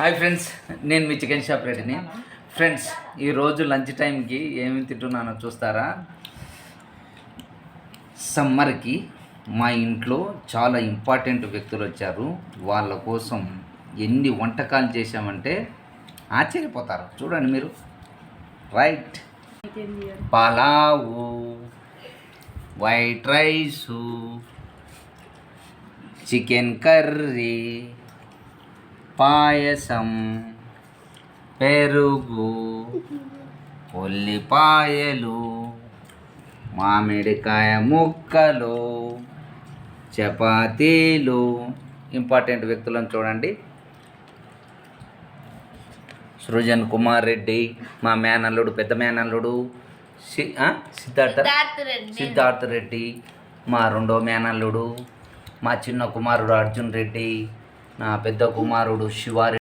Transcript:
Hi friends, నేను మీ chicken shop రెడీని. Friends, ఈరోజు lunch టైంకి ఏమి తింటున్నానో చూస్తారా? సమ్మర్కి మా ఇంట్లో చాలా ఇంపార్టెంట్ వ్యక్తులు వచ్చారు. వాళ్ళ కోసం ఎన్ని వంటకాలు చేశామంటే ఆశ్చర్యపోతారు. చూడండి మీరు. Right, pulao, white rice, chicken curry, పాయసం, పెరుగు, ఉల్లిపాయలు, మామిడికాయ ముక్కలు, చపాతీలు. ఇంపార్టెంట్ వ్యక్తులను చూడండి. సృజన్ కుమార్ రెడ్డి, మా మేనల్లుడు, పెద్ద మేనల్లుడు సిద్ధార్థ రెడ్డి, మా రెండో మేనల్లుడు, మా చిన్న కుమారుడు అర్జున్ రెడ్డి, నా పెద్ద కుమారుడు శివారెడ్డి.